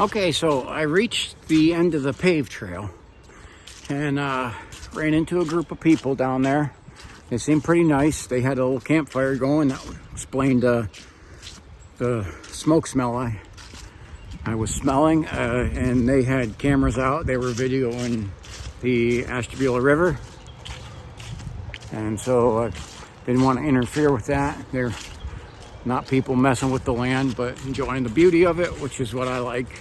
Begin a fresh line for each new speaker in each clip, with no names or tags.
Okay, so I reached the end of the paved trail and ran into a group of people down there. They seemed pretty nice. They had a little campfire going. That explained the smoke smell I was smelling, and they had cameras out. They were videoing the Ashtabula River, and so I didn't want to interfere with that. They're not people messing with the land, but enjoying the beauty of it, which is what I like,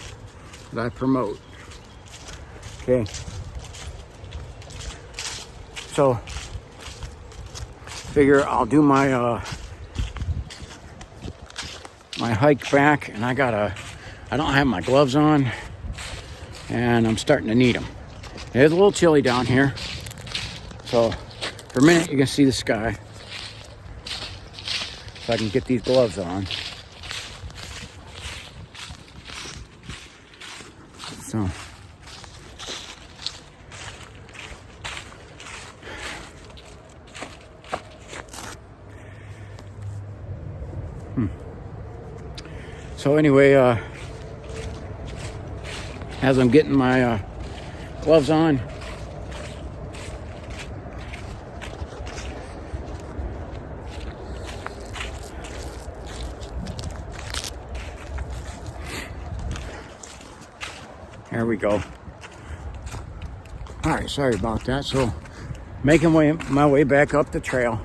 that I promote. Okay, so figure I'll do my my hike back, and I don't have my gloves on, and I'm starting to need them. It's a little chilly down here, so for a minute you can see the sky. If I can get these gloves on. So So anyway, as I'm getting my gloves on, there we go. All right, sorry about that. So making my way back up the trail.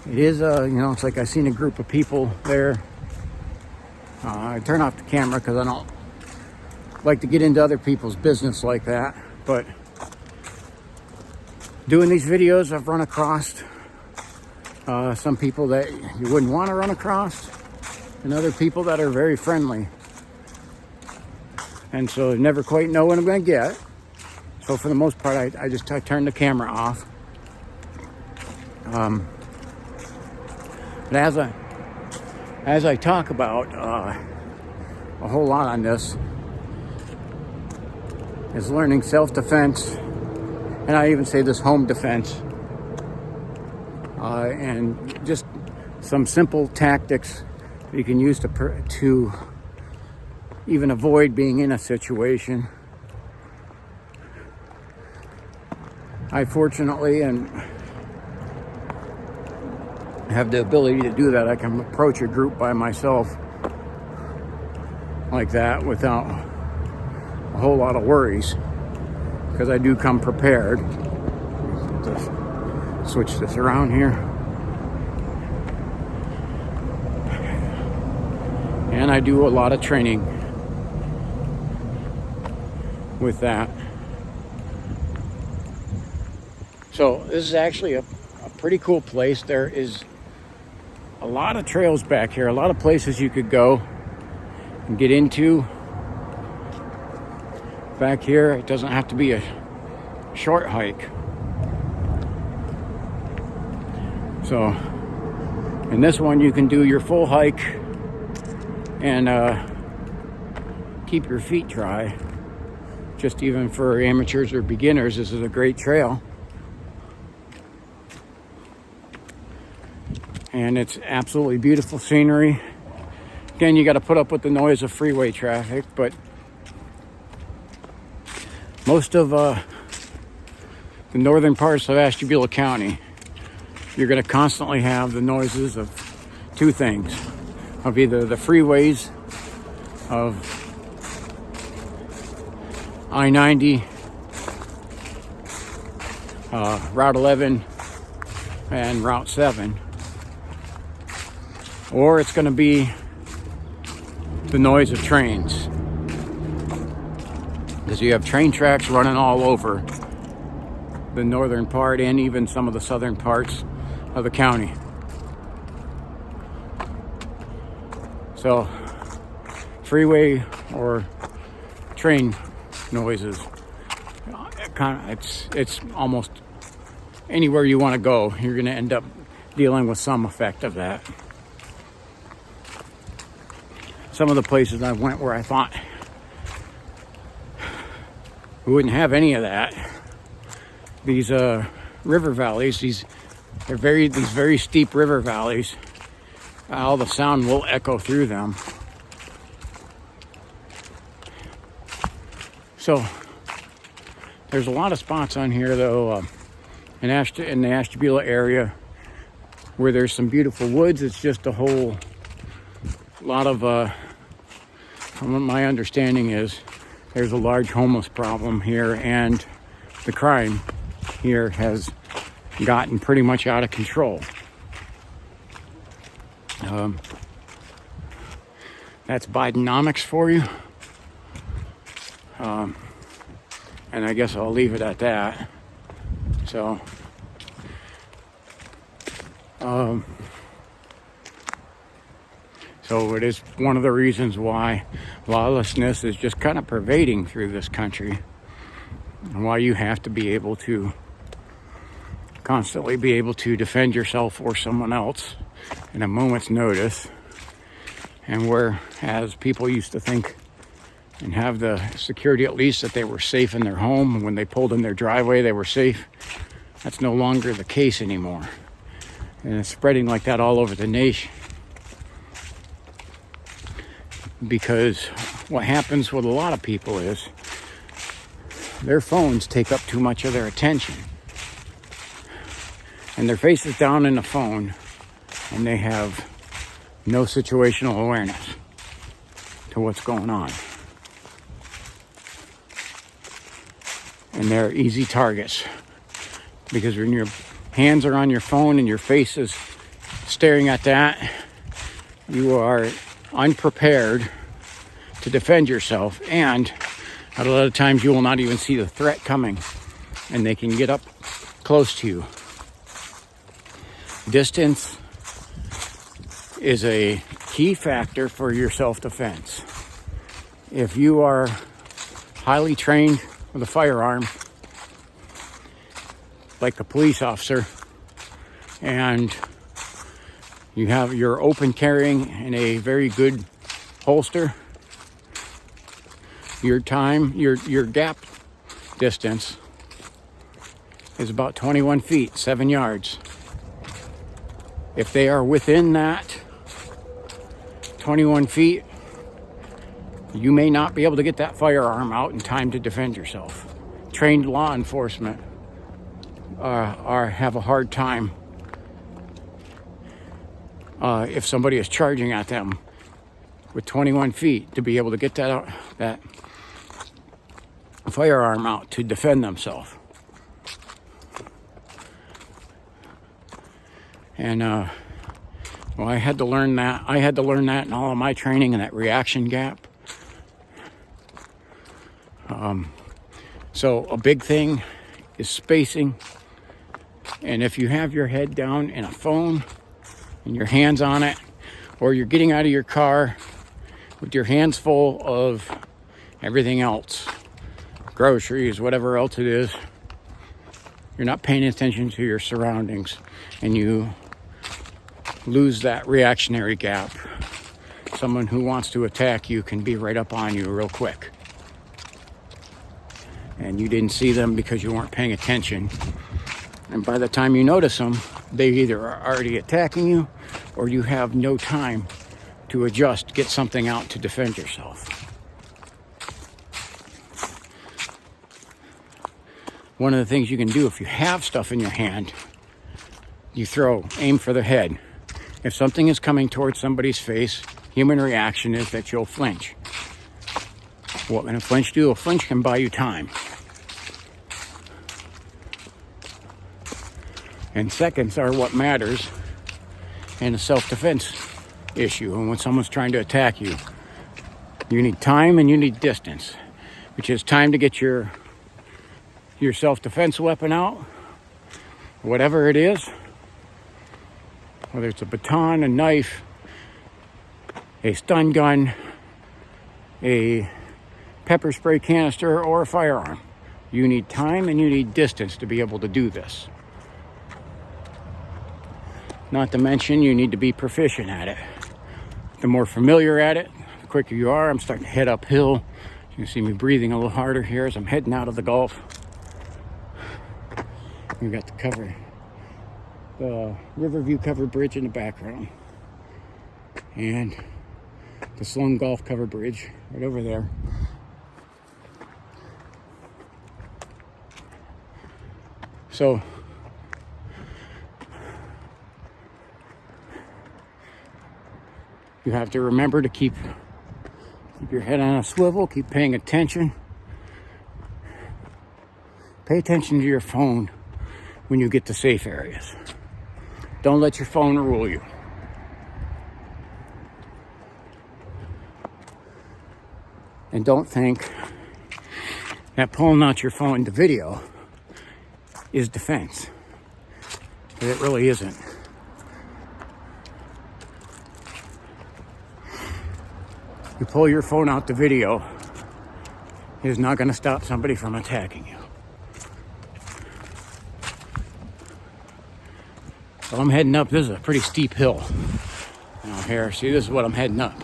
It is, it's like I seen a group of people there. I turn off the camera because I don't like to get into other people's business like that. But doing these videos, I've run across some people that you wouldn't want to run across, and other people that are very friendly. And so I never quite know what I'm going to get. So for the most part, I just turn the camera off. But as I talk about a whole lot on this is learning self-defense, and I even say this home defense, and just some simple tactics you can use to even avoid being in a situation. I fortunately have the ability to do that. I can approach a group by myself like that without a whole lot of worries, because I do come prepared. Just switch this around here, and I do a lot of training with that. So this is actually a pretty cool place. There is a lot of trails back here, a lot of places you could go and get into back here. It doesn't have to be a short hike. So in this one you can do your full hike and keep your feet dry. Just even for amateurs or beginners, this is a great trail. And it's absolutely beautiful scenery. Again, you got to put up with the noise of freeway traffic, but most of the northern parts of Ashtabula County, you're going to constantly have the noises of two things, of either the freeways of I-90, Route 11, and Route 7. Or it's going to be the noise of trains, because you have train tracks running all over the northern part and even some of the southern parts of the county. So freeway or train noises, it's almost anywhere you want to go, you're going to end up dealing with some effect of that. Some of the places I went where I thought we wouldn't have any of that, these river valleys, these these very steep river valleys. All the sound will echo through them. So there's a lot of spots on here, though, in the Ashtabula area, where there's some beautiful woods. It's just a whole lot of, from what my understanding is, there's a large homeless problem here, and the crime here has gotten pretty much out of control. That's Bidenomics for you. And I guess I'll leave it at that. So, so it is one of the reasons why lawlessness is just kind of pervading through this country, and why you have to be able to constantly be able to defend yourself or someone else in a moment's notice. And whereas people used to think and have the security at least that they were safe in their home, when they pulled in their driveway they were safe, that's no longer the case anymore. And it's spreading like that all over the nation. Because what happens with a lot of people is their phones take up too much of their attention. And their face is down in the phone, and they have no situational awareness to what's going on. And they're easy targets, because when your hands are on your phone and your face is staring at that, you are unprepared to defend yourself, and a lot of times you will not even see the threat coming, and they can get up close to you. Distance is a key factor for your self-defense. If you are highly trained with a firearm, like a police officer, and you're open carrying in a very good holster, your gap distance is about 21 feet, 7 yards. If they are within that 21 feet, you may not be able to get that firearm out in time to defend yourself. Trained law enforcement have a hard time if somebody is charging at them with 21 feet to be able to get that firearm out to defend themselves. And well, I had to learn that. I had to learn that in all of my training, in that reaction gap. So a big thing is spacing. And if you have your head down in a phone and your hands on it, or you're getting out of your car with your hands full of everything else, groceries, whatever else it is, you're not paying attention to your surroundings, and you lose that reactionary gap. Someone who wants to attack you can be right up on you real quick, and you didn't see them because you weren't paying attention. And by the time you notice them, they either are already attacking you, or you have no time to adjust, get something out to defend yourself. One of the things you can do if you have stuff in your hand, you aim for the head. If something is coming towards somebody's face, human reaction is that you'll flinch. What can a flinch do? A flinch can buy you time. And seconds are what matters in a self-defense issue. And when someone's trying to attack you, you need time and you need distance, which is time to get your self-defense weapon out, whatever it is, whether it's a baton, a knife, a stun gun, a pepper spray canister, or a firearm. You need time and you need distance to be able to do this. Not to mention, you need to be proficient at it. The more familiar at it, the quicker you are. I'm starting to head uphill. You can see me breathing a little harder here as I'm heading out of the Gulf. We've got the cover the Riverview Covered Bridge in the background, and the Sloan Gulf Covered Bridge right over there. So you have to remember to keep your head on a swivel, keep paying attention. Pay attention to your phone when you get to safe areas. Don't let your phone rule you. And don't think that pulling out your phone to video is defense. But it really isn't. You pull your phone out to video is not going to stop somebody from attacking you. So I'm heading up. This is a pretty steep hill out here. See, this is what I'm heading up.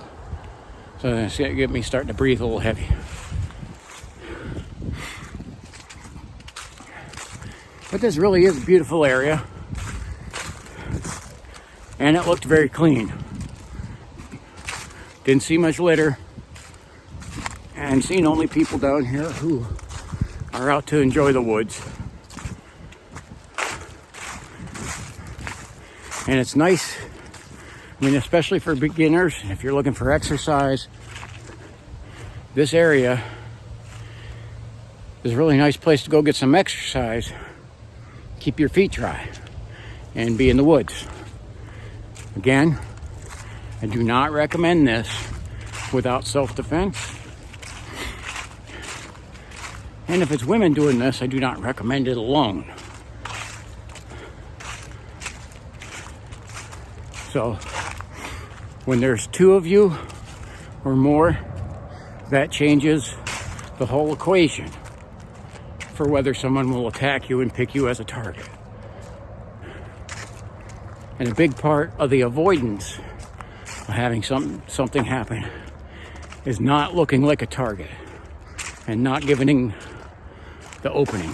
So it's going to get me starting to breathe a little heavy. But this really is a beautiful area. And it looked very clean. Didn't see much litter. And seen only people down here who are out to enjoy the woods. And it's nice, I mean, especially for beginners, if you're looking for exercise, this area is a really nice place to go get some exercise, keep your feet dry, and be in the woods. Again, I do not recommend this without self-defense. And if it's women doing this, I do not recommend it alone. So when there's two of you or more, that changes the whole equation for whether someone will attack you and pick you as a target. And a big part of the avoidance of having something happen is not looking like a target and not giving the opening.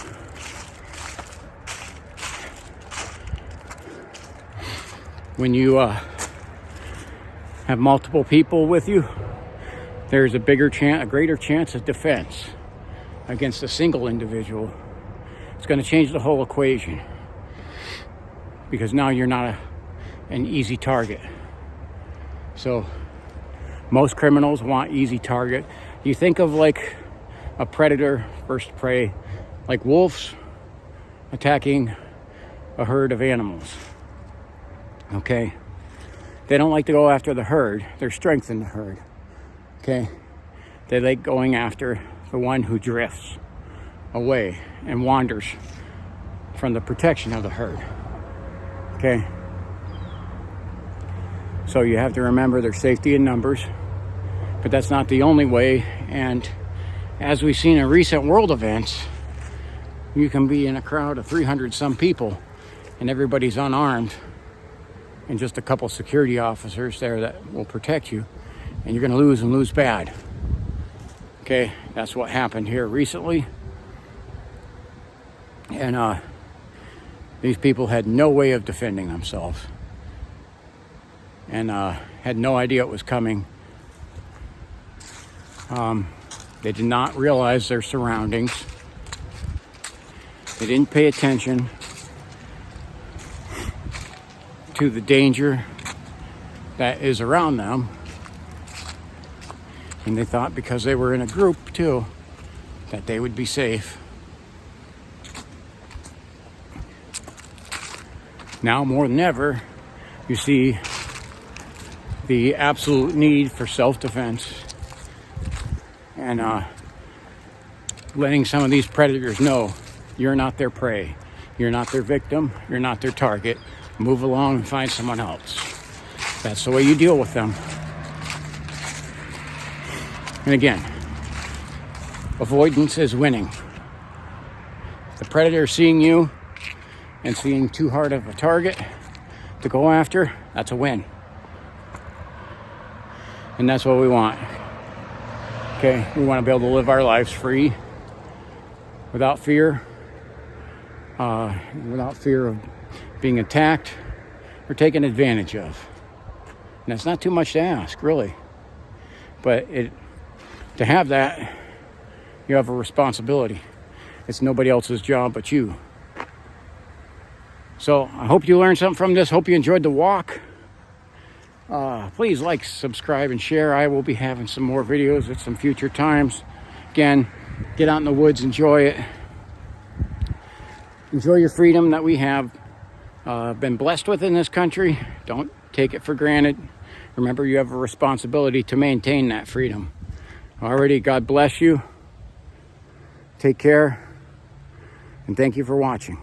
When you have multiple people with you, there's a greater chance of defense against a single individual. It's going to change the whole equation because now you're not an easy target. So most criminals want easy target. You think of like a predator versus prey, like wolves attacking a herd of animals. Okay, they don't like to go after the herd. There's strength in the herd. Okay, they like going after the one who drifts away and wanders from the protection of the herd. Okay, so you have to remember there's safety in numbers, but that's not the only way. And as we've seen in recent world events, you can be in a crowd of 300 some people and everybody's unarmed and just a couple security officers there that will protect you, and you're going to lose and lose bad. Okay, that's what happened here recently. And these people had no way of defending themselves and had no idea it was coming. They did not realize their surroundings. They didn't pay attention to the danger that is around them, and they thought because they were in a group too that they would be safe. Now more than ever, you see the absolute need for self-defense and letting some of these predators know you're not their prey, you're not their victim, you're not their target. Move along and find someone else. That's the way you deal with them. And again, avoidance is winning. The predator seeing you and seeing too hard of a target to go after, that's a win. And that's what we want. Okay, we want to be able to live our lives free, without fear of being attacked or taken advantage of. And that's not too much to ask, really. But to have that, you have a responsibility. It's nobody else's job but you. So I hope you learned something from this. Hope you enjoyed the walk. Please like, subscribe, and share. I will be having some more videos at some future times. Again, get out in the woods, enjoy it. Enjoy your freedom that we have been blessed with in this country. Don't take it for granted. Remember, you have a responsibility to maintain that freedom. Alrighty, God bless you. Take care. And thank you for watching.